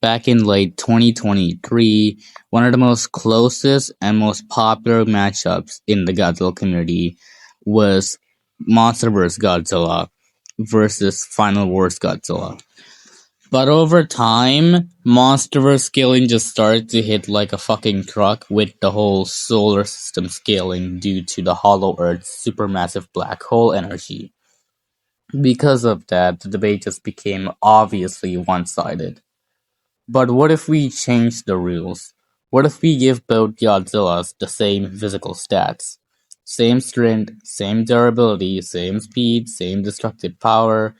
back in late 2023, one of the most closest and most popular matchups in the Godzilla community was Monsterverse Godzilla versus Final Wars Godzilla. But over time, Monsterverse scaling just started to hit like a fucking truck with the whole solar system scaling due to the Hollow Earth's supermassive black hole energy. Because of that, the debate just became obviously one-sided. But what if we change the rules? What if we give both Godzillas the same physical stats? Same strength, same durability, same speed, same destructive power.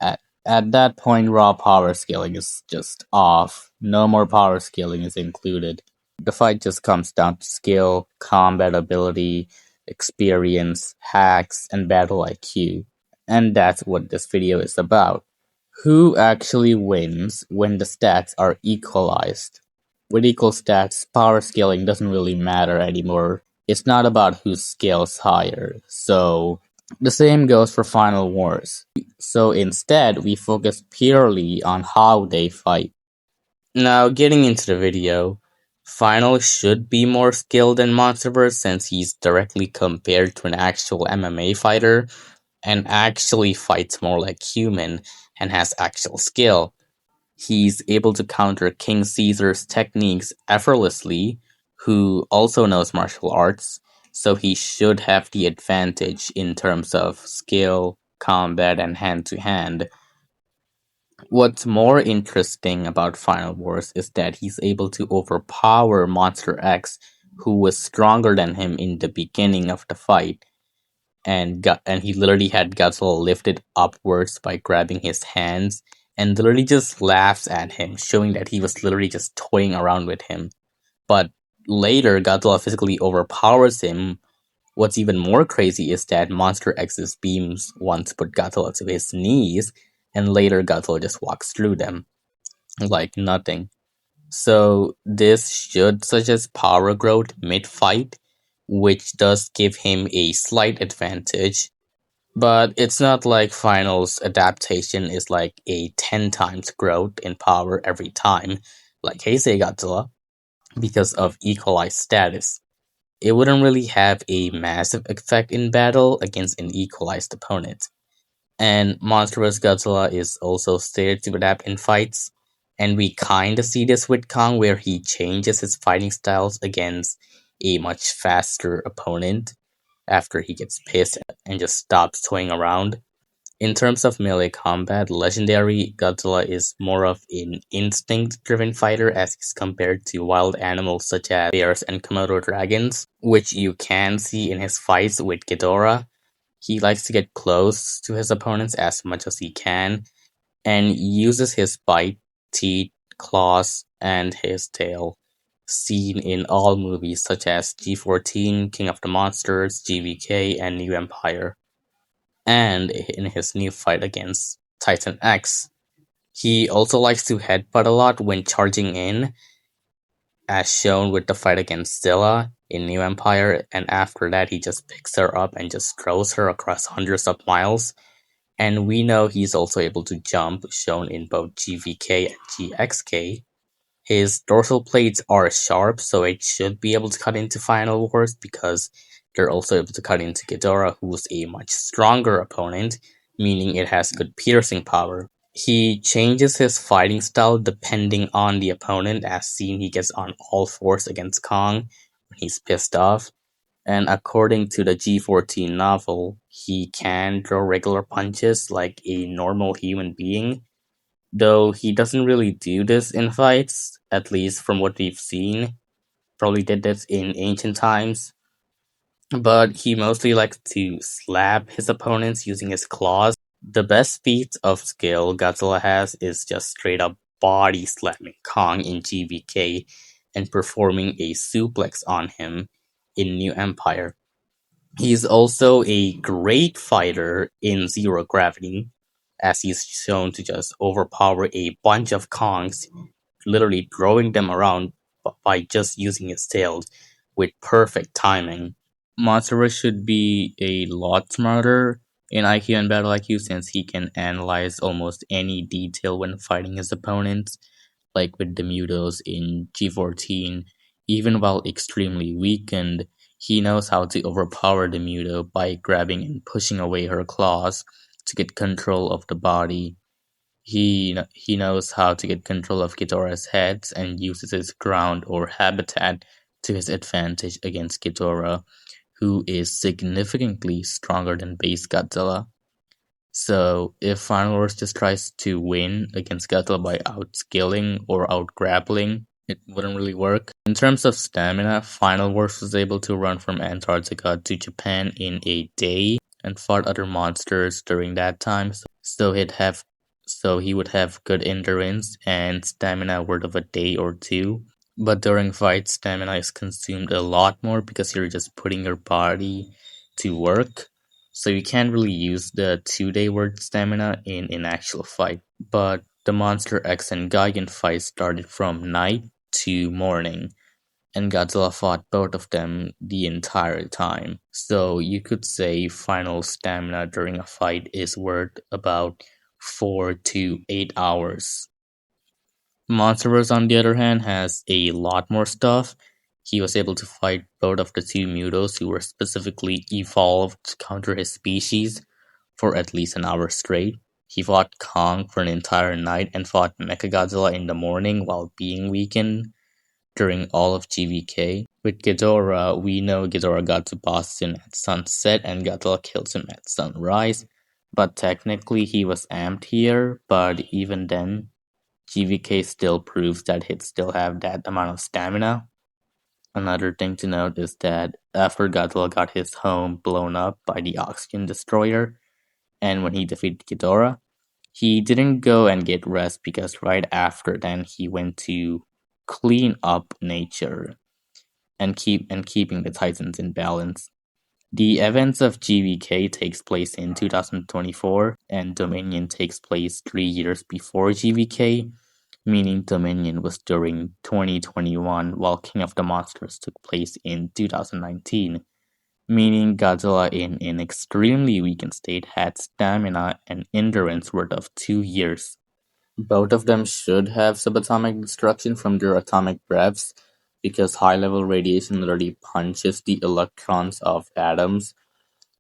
At that point, raw power scaling is just off. No more power scaling is included. The fight just comes down to skill, combat ability, experience, hacks, and battle IQ. And that's what this video is about. Who actually wins when the stats are equalized? With equal stats, power scaling doesn't really matter anymore. It's not about who scales higher. So the same goes for Final Wars. So instead, we focus purely on how they fight. Now, getting into the video, Final should be more skilled than Monsterverse since he's directly compared to an actual MMA fighter and actually fights more like human and has actual skill. He's able to counter King Caesar's techniques effortlessly, who also knows martial arts, so he should have the advantage in terms of skill, combat, and hand-to-hand. What's more interesting about Final Wars is that he's able to overpower Monster X, who was stronger than him in the beginning of the fight, and he literally had Godzilla lifted upwards by grabbing his hands, and literally just laughs at him, showing that he was literally just toying around with him. But later, Godzilla physically overpowers him. What's even more crazy is that Monster X's beams once put Godzilla to his knees, and later Godzilla just walks through them like nothing. So this should suggest power growth mid-fight, which does give him a slight advantage. But it's not like Final's adaptation is like a 10 times growth in power every time, like Heisei Godzilla, because of equalized status. It wouldn't really have a massive effect in battle against an equalized opponent. And Monsterverse Godzilla is also stated to adapt in fights, and we kinda see this with Kong where he changes his fighting styles against a much faster opponent after he gets pissed and just stops toying around. In terms of melee combat, Legendary Godzilla is more of an instinct-driven fighter as he's compared to wild animals such as bears and Komodo dragons, which you can see in his fights with Ghidorah. He likes to get close to his opponents as much as he can, and uses his bite, teeth, claws, and his tail, seen in all movies such as G14, King of the Monsters, GVK, and New Empire. And in his new fight against Titan X, he also likes to headbutt a lot when charging in, as shown with the fight against Zilla in New Empire, and after that he just picks her up and just throws her across hundreds of miles. And we know he's also able to jump, shown in both GVK and GXK. His dorsal plates are sharp, so it should be able to cut into Final Wars because they're also able to cut into Ghidorah, who's a much stronger opponent, meaning it has good piercing power. He changes his fighting style depending on the opponent, as seen he gets on all fours against Kong when he's pissed off. And according to the G14 novel, he can throw regular punches like a normal human being, though he doesn't really do this in fights, at least from what we've seen. Probably did this in ancient times. But he mostly likes to slap his opponents using his claws. The best feat of skill Godzilla has is just straight up body slamming Kong in GVK and performing a suplex on him in New Empire. He's also a great fighter in Zero Gravity, as he's shown to just overpower a bunch of Kongs, literally throwing them around by just using his tails with perfect timing. Monsterverse should be a lot smarter in IQ and battle IQ since he can analyze almost any detail when fighting his opponents, like with the Mutos in G14. Even while extremely weakened, he knows how to overpower the Muto by grabbing and pushing away her claws to get control of the body. He knows how to get control of Ghidorah's heads and uses his ground or habitat to his advantage against Ghidorah, who is significantly stronger than base Godzilla. So if Final Wars just tries to win against Godzilla by outskilling or outgrappling, it wouldn't really work. In terms of stamina, Final Wars was able to run from Antarctica to Japan in a day and fought other monsters during that time. So he would have good endurance and stamina worth of a day or two. But during fights, stamina is consumed a lot more because you're just putting your body to work. So you can't really use the 2-day worth stamina in an actual fight. But the Monster X and Gigan fight started from night to morning, and Godzilla fought both of them the entire time. So you could say final stamina during a fight is worth about 4 to 8 hours. Monsterverse, on the other hand, has a lot more stuff. He was able to fight both of the two Mutos who were specifically evolved to counter his species for at least an hour straight. He fought Kong for an entire night and fought Mechagodzilla in the morning while being weakened during all of GVK. With Ghidorah, we know Ghidorah got to Boston at sunset and Godzilla kills him at sunrise. But technically he was amped here, but even then, GVK still proves that he'd still have that amount of stamina. Another thing to note is that after Godzilla got his home blown up by the oxygen destroyer, and when he defeated Ghidorah, he didn't go and get rest because right after then he went to clean up nature and keeping the Titans in balance. The events of GVK takes place in 2024 and Dominion takes place 3 years before GVK, meaning Dominion was during 2021 while King of the Monsters took place in 2019, meaning Godzilla in an extremely weakened state had stamina and endurance worth of 2 years. Both of them should have subatomic destruction from their atomic breaths, because high-level radiation literally punches the electrons of atoms.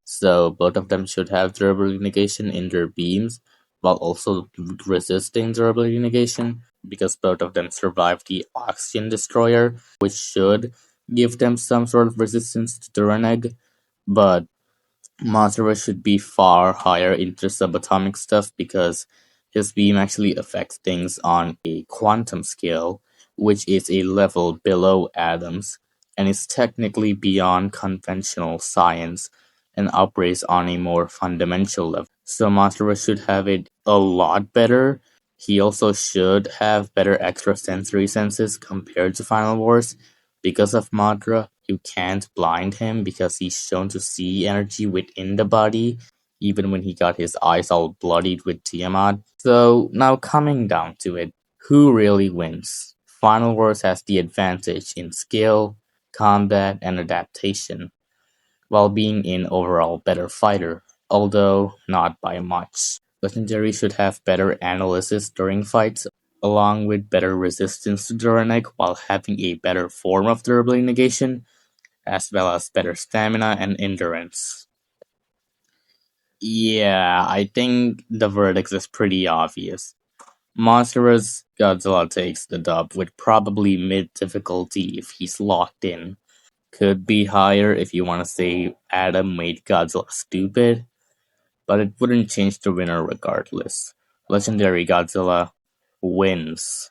So both of them should have durability negation in their beams, while also resisting durability negation, because both of them survived the oxygen destroyer, which should give them some sort of resistance to Duraneg. But Monsterverse should be far higher into subatomic stuff because his beam actually affects things on a quantum scale, which is a level below atoms, and is technically beyond conventional science and operates on a more fundamental level. So Monsterverse should have it a lot better. He also should have better extrasensory senses compared to Final Wars. Because of Madra, you can't blind him because he's shown to see energy within the body, even when he got his eyes all bloodied with Tiamat. So now coming down to it, who really wins? Final Wars has the advantage in skill, combat, and adaptation, while being an overall better fighter, although not by much. Legendary should have better analysis during fights, along with better resistance to Duraneg while having a better form of durability negation, as well as better stamina and endurance. Yeah, I think the verdict is pretty obvious. Monsterverse Godzilla takes the dub with probably mid difficulty if he's locked in. Could be higher if you want to say Adam made Godzilla stupid, but it wouldn't change the winner regardless. Legendary Godzilla wins.